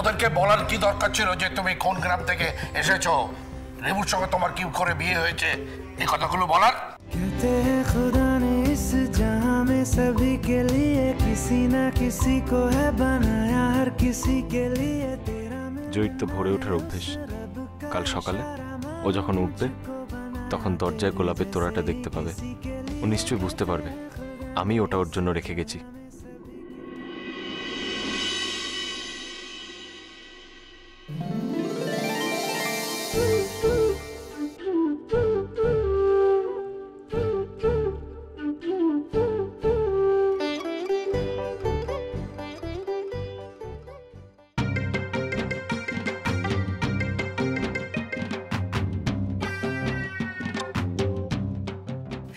ওদেরকে বলার কি দরকার ছিল যে তুমি কোন গ্রাম থেকে এসেছো, রেবুর সঙ্গে তোমার কি করে বিয়ে হয়েছে, এই কথাগুলো বলার? জয়ীর তো ভোরে ওঠার অভ্যেস। কাল সকালে ও যখন উঠবে তখন দরজায় গোলাপের তোড়াটা দেখতে পাবে। ও নিশ্চয়ই বুঝতে পারবে আমি ওটা ওর জন্য রেখে গেছি।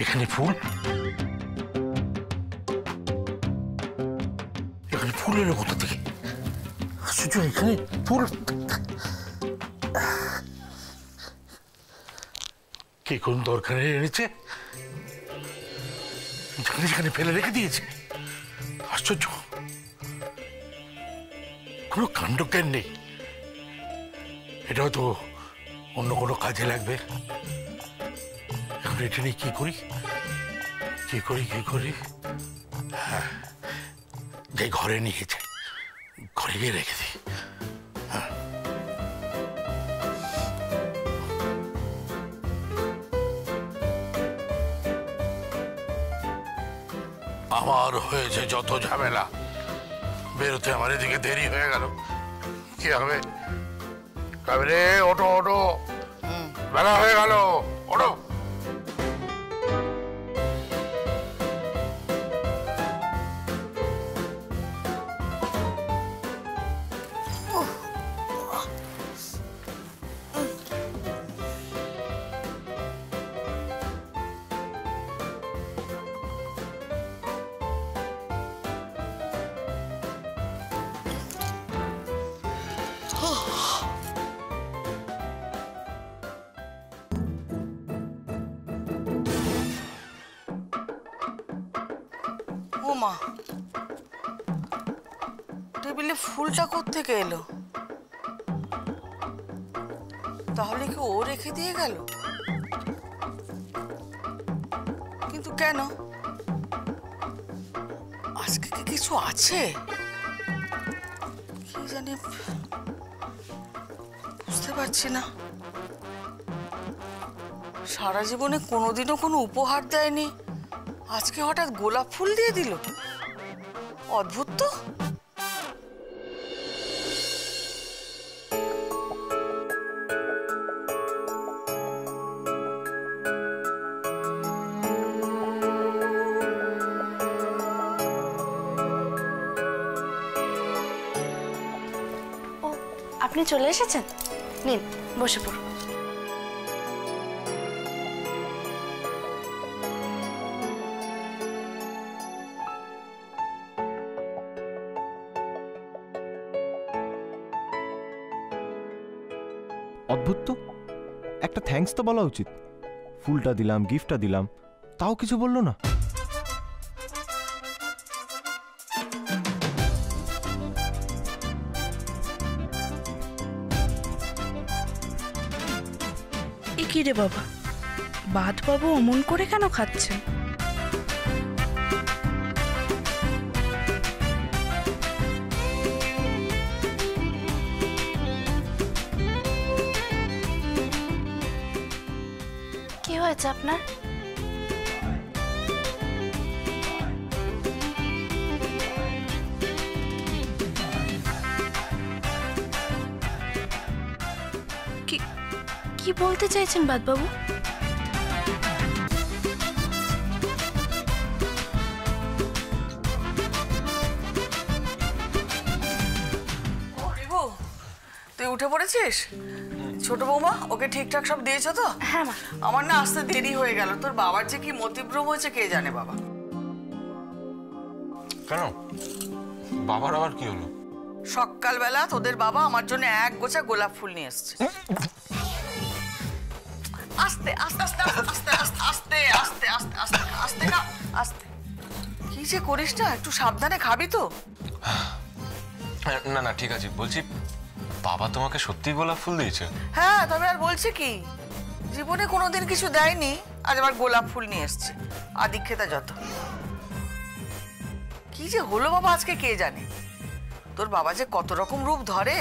এখানে ফুল, এখানে ফুল এলো কোথা থেকে? আশ্চর্য, এখানে ফুল কে কোন দরকারে এনেছে, যেখানে সেখানে ফেলে রেখে দিয়েছে। আশ্চর্য, কোনো কাণ্ডজ্ঞান নেই। এটা হয়তো অন্য কোনো কাজে লাগবে। এখন এটা নিয়ে কি করি কি করি কি করি? হ্যাঁ, যে ঘরে নিয়েছে, ঘরে গিয়ে রেখে দিই। আমার হয়েছে যত ঝামেলা, বেরোতে আমার এদিকে দেরি হয়ে গেল। কি হবে? রে ওটো ওটো, বেলা হয়ে গেল, ওটো। মা, টেবিলে ফুলটা কোত্থেকে এলো? তাহলে কি ও রেখে দিয়ে গেল? কিন্তু কেন? আজকে কি কিছু আছে? কি জানি, বুঝতে পারছি না। সারা জীবনে কোনোদিনও কোনো উপহার দেয়নি, আজকে হঠাৎ গোলাপ ফুল দিয়ে দিল। অদ্ভুত তো। ও, আপনি চলে এসেছেন? নিন, বসে পড়ুন। অদ্ভুত তো, একটা থ্যাঙ্কস তো বলা উচিত। ফুলটা দিলাম, গিফটটা দিলাম, তাও কিছু বললো না। এ কি রে বাবা, বাবু অমন করে কেন খাচ্ছেন? কি হয়েছে আপনার? কি বলতে চাইছেন বাবু? তুই উঠে পড়েছিস? ছোট বৌমা, ওকে ঠিকঠাক সব দিয়েছো তো? হ্যাঁ মা। আমার না আসতে দেরি হয়ে গেল। তোর বাবার যে কি মতিভ্রম হয়েছে কে জানে বাবা। কেন, বাবার আবার কি হলো? সকালবেলা তোদের বাবা আমার জন্য এক গোছা গোলাপ ফুল নিয়ে এসছে। আস্তে আস্তে আস্তে আস্তে আস্তে আস্তে আস্তে আস্তে আস্তে আস্তে খা, আস্তে। কি যে করিস না, একটু সাবধানে খাবি তো। না না ঠিক আছে, বলছি বাবা তোমাকে সত্যি গোলাপ ফুল দিয়েছে? হ্যাঁ, তবে আর বলছে কি, জীবনে কোনোদিন কিছু দেয়নি, আজ আবার গোলাপ ফুল নিয়ে এসছে। আদিক্ষেতা যত। কি যে হলো বাবা আজকে কে জানে। তোর বাবা যে কত রকম রূপ ধরে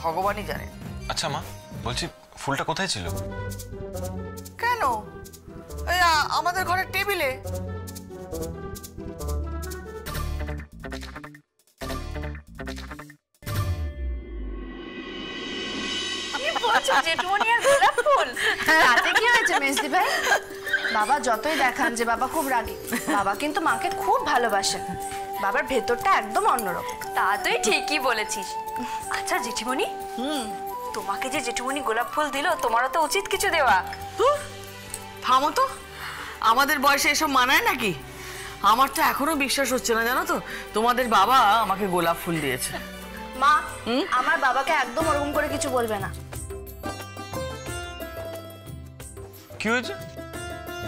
ভগবানই জানে। আচ্ছা মা, বলছি ফুলটা কোথায় ছিল? কেন, এই আমাদের ঘরের টেবিলে। জেঠুমনি আর গোলাপ ফুল, তাতে কি হয়েছে মেজদি ভাই? বাবা যতই দেখান যে বাবা খুব রাগী, বাবা কিন্তু মাকে খুব ভালোবাসেন। বাবার ভেতরটা একদম অন্যরকম। তা তুই ঠিকই বলেছিস। আচ্ছা জেঠিমণি, তোমাকে যে জেঠুমণি গোলাপ ফুল দিল, তোমারও তো উচিত কিছু দেওয়া। থামো তো, আমাদের বয়সে এসব মানায় নাকি? আমার তো এখনো বিশ্বাস হচ্ছে না, জানো তো, তোমাদের বাবা আমাকে গোলাপ ফুল দিয়েছে। মা, আমার বাবাকে একদম ওরকম করে কিছু বলবে না। কি হয়েছে?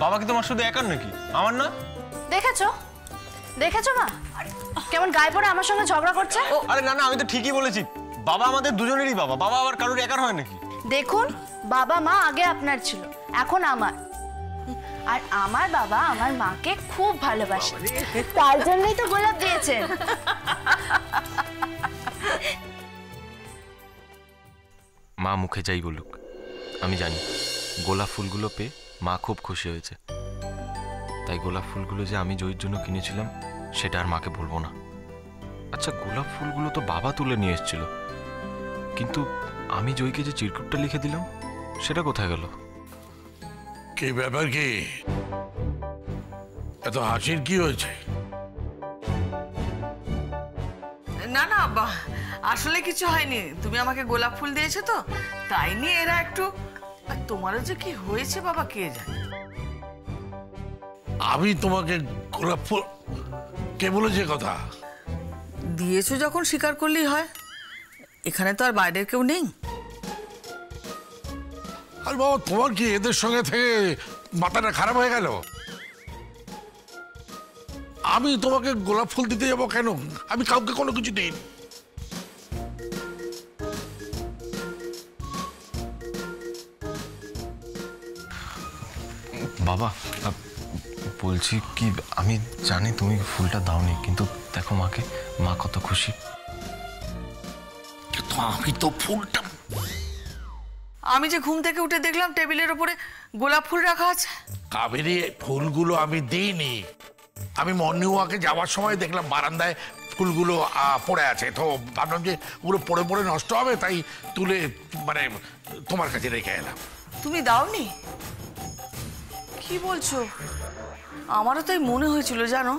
বাবা কি তোমার শুধু একার নাকি, আমার না? দেখেছো দেখেছো মা, কেমন গায়ে পড়ে আমার সঙ্গে ঝগড়া করছে। আরে না না, আমি তো ঠিকই বলেছি, বাবা আমাদের দুজনেরই বাবা। বাবা আবার কারোর একার হয় নাকি? দেখুন, বাবা মা আগে আপনার ছিল, এখন আমার। আর আমার বাবা আমার মাকে খুব ভালোবাসে, তার জন্যই তো গোলাপ দিয়েছেন। মা মুখে যাই বলুক, আমি জানি গোলাপ ফুলগুলো পেয়ে মা খুব খুশি হয়েছে। তাই গোলাপ ফুলগুলো যে আমি জয়ীর জন্য কিনেছিলাম সেটা আর মাকে বলবো না। আচ্ছা, গোলাপ ফুলগুলো তো বাবা তুলে নিয়ে এসেছিল, কিন্তু আমি জয়ীকে যে চিরকুটটা লিখে দিলাম সেটা কোথায় গেল? কি ব্যাপার, কি এত হাসির কি হয়েছে? না না আব্বা, আসলে কিছু হয়নি। তুমি আমাকে গোলাপ ফুল দিয়েছো তো, তাই নিয়ে এরা একটু। আর তোমারও যে কি হয়েছে বাবা কে জানে। আমি তোমাকে গোলাপ ফুল কে বলেছে কথা? দিয়েছো যখন স্বীকার করলেই হয়, এখানে তো আর বাইরের কেউ নেই। আর বাবা, তোমার কি এদের সঙ্গে থেকে মাথাটা খারাপ হয়ে গেল? আমি তোমাকে গোলাপ ফুল দিতে যাবো কেন? আমি কাউকে কোনো কিছু দিইনি। বাবা বলছি কি, আমি জানি তুমি ফুলটা দাওনি, কিন্তু দেখো মাকে, মা কত খুশি। কিন্তু আমি তো ফুলটা, আমি যে ঘুম থেকে উঠে দেখলাম টেবিলের উপরে গোলাপ ফুল রাখা আছে। কাবেরী, ফুলগুলো আমি দিইনি। আমি মর্নিং ওয়াকে যাওয়ার সময় দেখলাম বারান্দায় ফুলগুলো পড়ে আছে, তো ভাবলাম যে ওগুলো পড়ে পড়ে নষ্ট হবে, তাই তুলে মানে তোমার কাছে রেখে এলাম। তুমি দাওনি? কি বলছো? আমারও তাই মনে হয়েছিল জানো,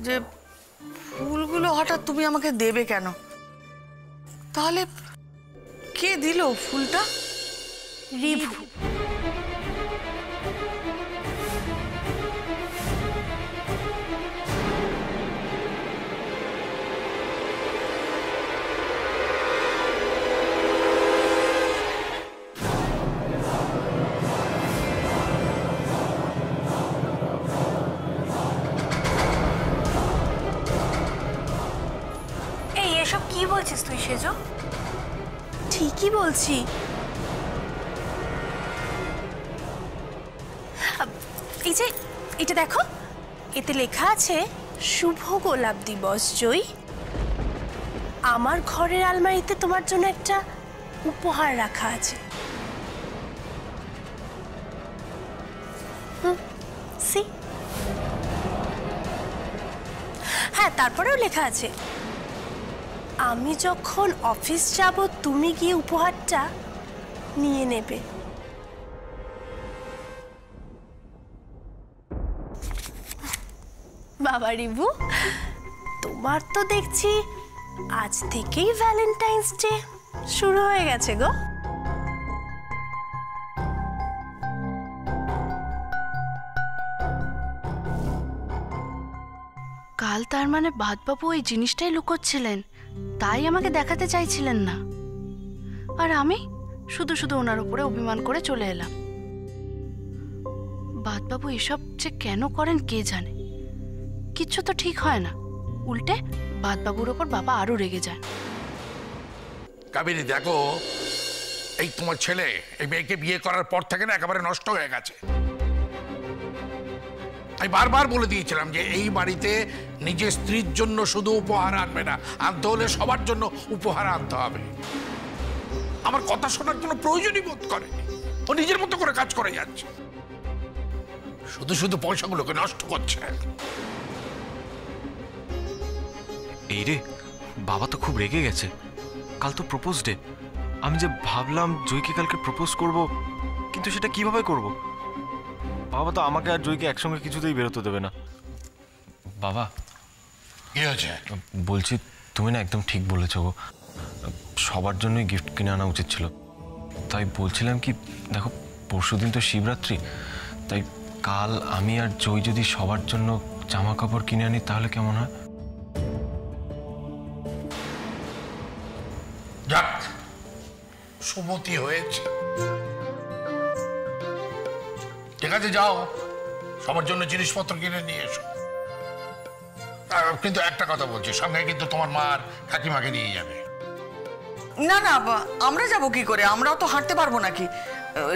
যে ফুলগুলো হঠাৎ তুমি আমাকে দেবে কেন। তাহলে কে দিল ফুলটা? রিভু। এই এসব কি বলছিস তুই সেজো? ঠিকই বলছি। এই যে এটা দেখো, এতে লেখা আছে শুভ গোলাপ দিবস জয়ী। আমার ঘরের আলমারিতে তোমার জন্য একটা উপহার রাখা আছে। সি, হ্যাঁ, তারপরেও লেখা আছে আমি যখন অফিস যাব তুমি গিয়ে উপহারটা নিয়ে নেবে। বাবা রিভু, তোমার তো দেখছি আজ থেকেই ভ্যালেন্টাইন্স ডে শুরু হয়ে গেছে গো। কাল তার মানে বাদবাবু ওই জিনিসটাই লুকোচ্ছিলেন, তাই আমাকে দেখাতে চাইছিলেন না। আর আমি শুধু শুধু ওনার উপরে অভিমান করে চলে এলাম। বাদবাবু এসব যে কেন করেন কে জানে। কিচ্ছু তো ঠিক হয় না, উল্টে বাদবাবুর ওপর বাবা আরো রেগে যায়। কাবেরী দেখো, এই তোমার ছেলে এই মেয়েকে বিয়ে করার পর থেকে না একেবারে নষ্ট হয়ে গেছে। আমি বারবার বলে দিয়েছিলাম যে এই বাড়িতে নিজের স্ত্রীর জন্য শুধু উপহার আনবে না, আনতে হলে সবার জন্য উপহার আনতে হবে। আমার কথা শোনার কোনো প্রয়োজনই বোধ করেনি। ও নিজের মতো করে কাজ করে যাচ্ছে, শুধু শুধু পয়সাগুলোকে নষ্ট করছে। এই রে, বাবা তো খুব রেগে গেছে। কাল তো প্রপোজ ডে। আমি যে ভাবলাম জয়কে কালকে প্রপোজ করব, কিন্তু সেটা কিভাবে করব? বাবা তো আমাকে আর জয়কে একসঙ্গে কিছুতেই বেরোতে দেবে না। বাবা, কি হয়েছে? বলছি তুমি না একদম ঠিক বলেছো গো, সবার জন্যই গিফট কিনে আনা উচিত ছিল। তাই বলছিলাম কি, দেখো পরশুদিন তো শিবরাত্রি, তাই কাল আমি আর জয় যদি সবার জন্য জামা কাপড় কিনে আনি তাহলে কেমন হয়? যাক, সুমতি হয়েছে। ঠিক আছে, যাও সবার জন্য জিনিসপত্র কিনে নিয়ে এসো। কিন্তু একটা কথা বলছি, সঙ্গে কিন্তু তোমার মা আর কাকিমাকে নিয়ে যাবে। না না, আমরা যাব কি করে? আমরাও তো হাঁটতে পারবো নাকি?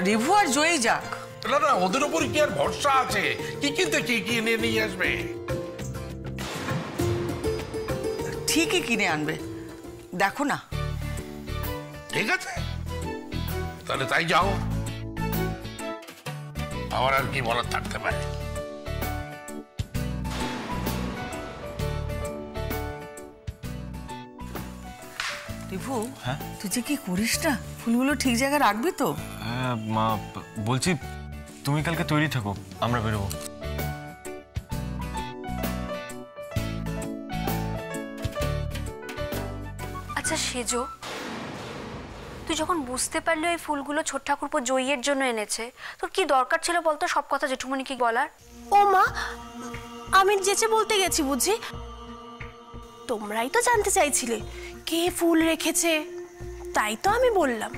রিভু আর জয়ী যাক। না না, ওদের উপর কি আর ভরসা আছে? কি কিনতে কি কিনে নিয়ে আসবে? ঠিকই কিনে আনবে, দেখো না। ঠিক আছে, তাহলে তাই যাও। আমার আর কি বলার থাকতে পারে? রিভু, হ্যাঁ? তুই যে কি করিস না, ফুলগুলো ঠিক জায়গায় রাখবি তো? হ্যাঁ মা, বলছি তুমি কালকে তৈরি থাকো, আমরা বেরোবো। আচ্ছা সেজো, তুই যখন বুঝতে পারলি ওই ফুলগুলো ছোট ঠাকুরপো জয়ীর জন্য এনেছে, তোর কি দরকার ছিল বলতো সব কথা জেঠুমনিকে বলার? ও মা, আমি যেচে বলতে গেছি বুঝি? তোমরাই তো জানতে চাইছিলে কে ফুল রেখেছে, তাই তো আমি বললাম।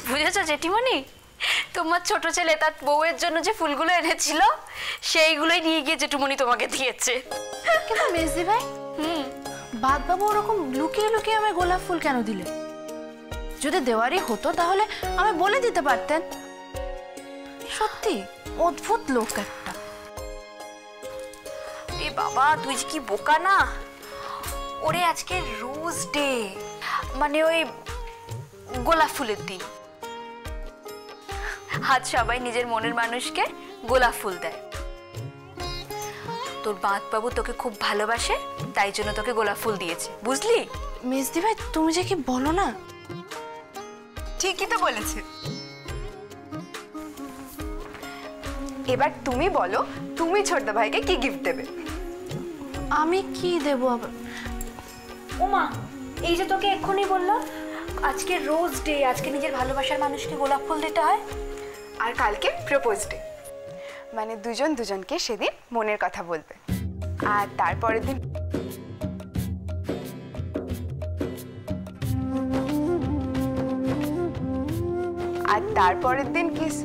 বুঝেছো জেঠিমণি, তোমার ছোট ছেলে তার বউয়ের জন্য যে ফুলগুলো এনেছিল সেইগুলোই নিয়ে গিয়ে জেঠুমণি তোমাকে দিয়েছে। কিন্তু মেজদি ভাই, বাদ বাবু ওরকম লুকিয়ে লুকিয়ে আমায় গোলাপ ফুল কেন দিলে? যদি দেওয়ারই হতো তাহলে আমি বলে দিতে পারতেন। সত্যি অদ্ভুত লোক একটা। এ বাবা, তুই যে কি বোকা না! ওরে আজকে রোজ ডে, মানে ওই গোলাপ ফুলের দিন। আজ সবাই নিজের মনের মানুষকে গোলাপ ফুল দেয়। তোর বাবু তোকে খুব ভালোবাসে, তাই জন্য তোকে গোলাপ ফুল দিয়েছে, বুঝলি? মেজদি ভাই, তুমি যে কি বলো না। ঠিকই তো বলেছে। এবার তুমি বলো, তুমি ছোট ভাইকে কি গিফট দেবে? আমি কি দেবো আবার? ওমা, এই যে তোকে এক্ষুনি বললো আজকে রোজ ডে, আজকে নিজের ভালোবাসার মানুষকে গোলাপ ফুল দিতে হয়। আর কালকে প্রপোজ ডে, মানে দুজন দুজনকে সেদিন মনের কথা বলবে। আর তারপরের দিন কিস।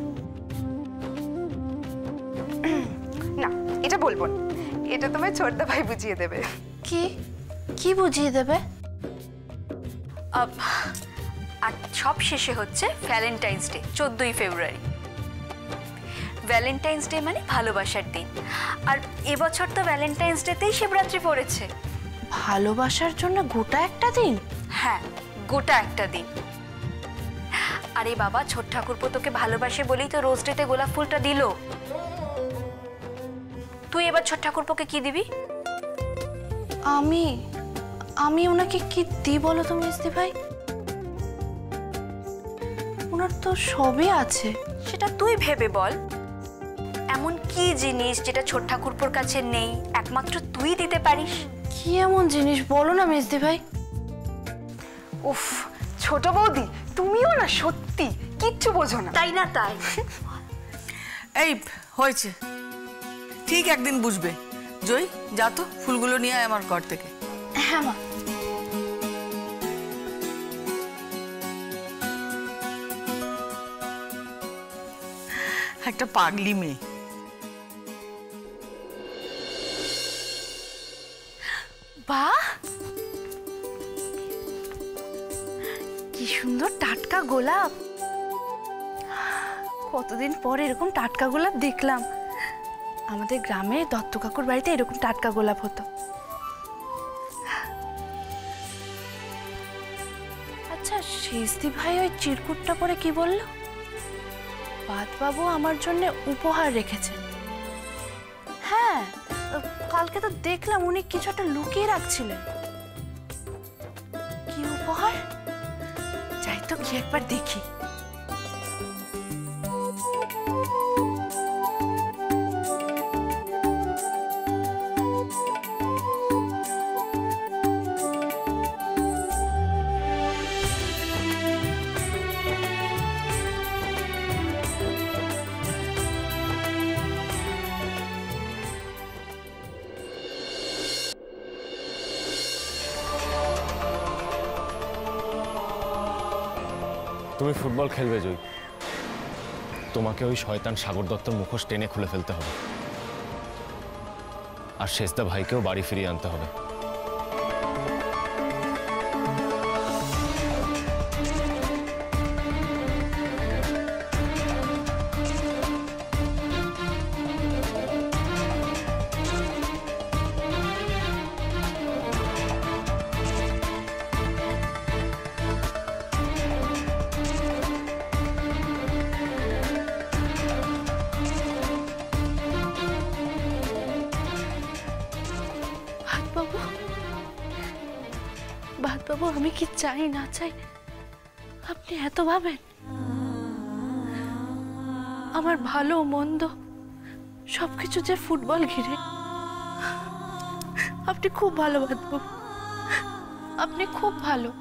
না, এটা বলবো না, এটা তোমার ছোটদা ভাই বুঝিয়ে দেবে। কি কি বুঝিয়ে দেবে? আর সব শেষে হচ্ছে ভ্যালেন্টাইন্স ডে, 14ই ফেব্রুয়ারি। ভ্যালেন্টাইন্স ডে মানে ভালোবাসার দিন। আর এবছর তো ভ্যালেন্টাইন্স ডেতেই শিবরাত্রি পড়েছে। ভালোবাসার জন্য গোটা একটা দিন? হ্যাঁ, গোটা একটা দিন। আরে বাবা, ছোট ঠাকুরপো তোকে ভালোবাসে বলেই তো রোজ ডেতে গোলাপ ফুলটা দিল। তুই এবার ছোট ঠাকুরপোকে কি দিবি? আমি ওনাকে কি দিই বলো তো মেজদি ভাই? ওনার তো সবই আছে। সেটা তুই ভেবে বল, এমন কি জিনিস যেটা ছোট ঠাকুরপোর কাছে নেই, একমাত্র তুই দিতে পারিস? কি এমন জিনিস বলো না মেজদি ভাই? উফ, ছোট বৌদি, তুমিও না সত্যি কিচ্ছু বোঝো না। তাই না তাই? এই হয়েছে, ঠিক একদিন বুঝবে। জয়, যা তো ফুলগুলো নিয়ে আয় আমার ঘর থেকে। হ্যাঁ মা। একটা পাগলি মেয়ে। বাহ, গোলাপ, কতদিন পর এরকম টাটকা গোলাপ দেখলাম। আমাদের গ্রামে দত্ত কাকুর বাড়িতে এরকম টাটকা গোলাপ হতো। আচ্ছা, শেষদি ভাই ওই চিরকুটটা পরে কি বলল? বাদবাবু আমার জন্য উপহার রেখেছেন। হ্যাঁ, কালকে তো দেখলাম উনি কিছু একটা লুকিয়ে রাখছিলেন। কি উপহার? যাই তো কি একবার দেখি। তুমি ফুটবল খেলবে জয়, তোমাকে ওই শয়তান সাগর দত্তর মুখোশ টেনে খুলে ফেলতে হবে, আর শেষদা ভাইকেও বাড়ি ফিরিয়ে আনতে হবে। বাবু, আমি কি চাই না চাই আপনি এত ভাবেন? আমার ভালো মন্দ সবকিছু যে ফুটবল ঘিরে। আপনি খুব ভালো বাবু, আপনি খুব ভালো।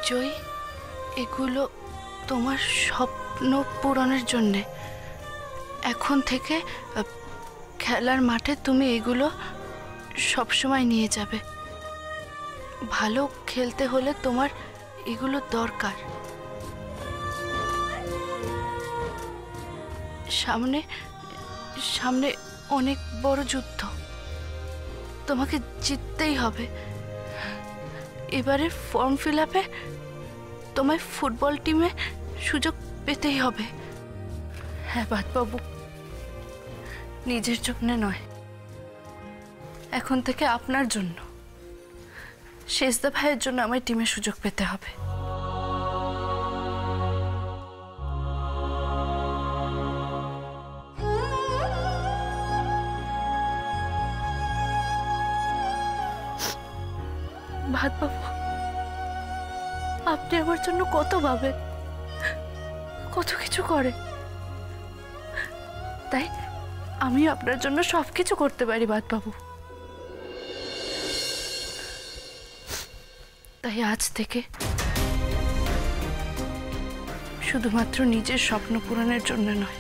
জয়, এগুলো তোমার স্বপ্ন পূরণের জন্যে। এখন থেকে খেলার মাঠে তুমি এগুলো সবসময় নিয়ে যাবে। ভালো খেলতে হলে তোমার এগুলো দরকার। সামনে সামনে অনেক বড় যুদ্ধ, তোমাকে জিততেই হবে। এবারে ফর্ম ফিল আপে তোমায় ফুটবল টিমে সুযোগ পেতেই হবে। হ্যাঁ বাবু, নিজের জন্য নয়, এখন থেকে আপনার জন্য, শেষদা ভাইয়ের জন্য আমার টিমে সুযোগ পেতে হবে। বাবু, আপনি আমার জন্য কত ভাবেন, কত কিছু করে, তাই আমি আপনার জন্য সবকিছু করতে পারি বাবু। তাই আজ থেকে শুধুমাত্র নিজের স্বপ্ন পূরণের জন্য নয়,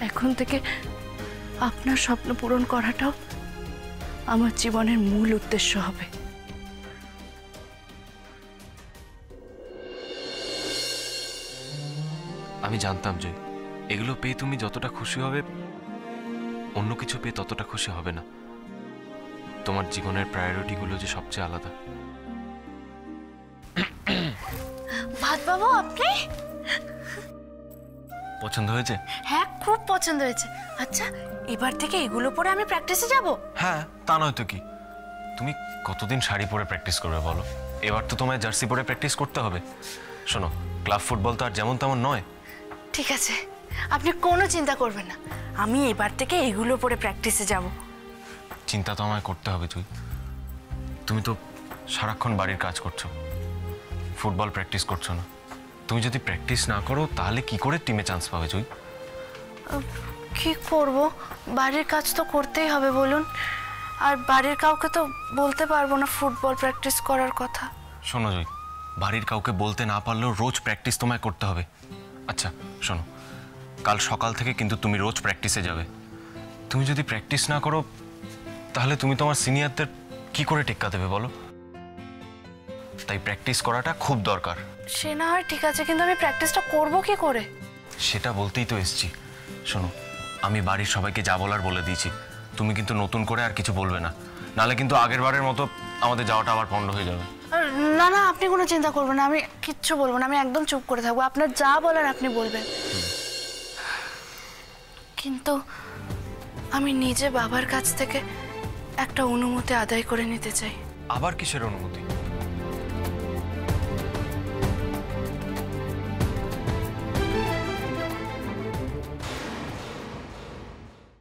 এখন থেকে আপনার স্বপ্ন পূরণ করাটাও আমার জীবনের মূল উদ্দেশ্য হবে। আমি জানতাম যে এগুলো পেয়ে তুমি যতটা খুশি হবে, অন্য কিছু পেয়ে ততটা খুশি হবে না। তোমার জীবনের প্রায়োরিটিগুলো যে সবচেয়ে আলাদা। বাবু, আপনি পছন্দ হয়েছে? হ্যাঁ, খুব পছন্দ হয়েছে। আচ্ছা, এবার থেকে এগুলো পরে আমি প্র্যাকটিসে যাব? হ্যাঁ, তা নয় তো কি। তুমি কতদিন শাড়ি পরে প্র্যাকটিস করবে বলো? এবার তো তোমায় জার্সি পরে প্র্যাকটিস করতে হবে। শোনো, ক্লাব ফুটবল তো আর যেমন তেমন নয়। ঠিক আছে, আপনি কোনো চিন্তা করবেন না, আমি এবার থেকে এগুলো পরে প্র্যাকটিসে যাব। চিন্তা তো আমায় করতে হবে তুই। তুমি তো সারাক্ষণ বাড়ির কাজ করছো, ফুটবল প্র্যাকটিস করছো না। তুমি যদি প্র্যাকটিস না করো তাহলে কি করে টিমে চান্স পাবে জুই? কি করব, বাড়ির কাজ তো করতেই হবে বলুন। আর বাড়ির কাউকে তো বলতে পারবো না ফুটবল প্র্যাকটিস করার কথা। শোনো জয়, বাড়ির কাউকে বলতে না পারলেও রোজ প্র্যাকটিস তোমায় করতে হবে। আচ্ছা শোনো, কাল সকাল থেকে কিন্তু তুমি রোজ প্র্যাকটিসে যাবে। তুমি যদি প্র্যাকটিস না করো তাহলে তুমি তোমার সিনিয়রদের কি করে টেক্কা দেবে বলো? তাই প্র্যাকটিস করাটা খুব দরকার। সে না হয় ঠিক আছে, কিন্তু আমি প্র্যাকটিসটা করব কি করে? সেটা বলতেই তো এসছি। শোনো, আমি বাড়ির সবাইকে যা বলার বলে দিয়েছি, তুমি কিন্তু নতুন করে আর কিছু বলবে না, নাহলে কিন্তু আগের বারের মতো আমাদের যাওয়াটা আবার পণ্ড হয়ে যাবে। না না, আপনি কোনো চিন্তা করবেন না, আমি কিচ্ছু বলবো না, আমি একদম চুপ করে থাকবো। আপনার যা বলার আপনি বলবেন। কিন্তু আমি নিজে বাবার কাছ থেকে একটা অনুমতি আদায় করে নিতে চাই। আবার কিসের অনুমতি?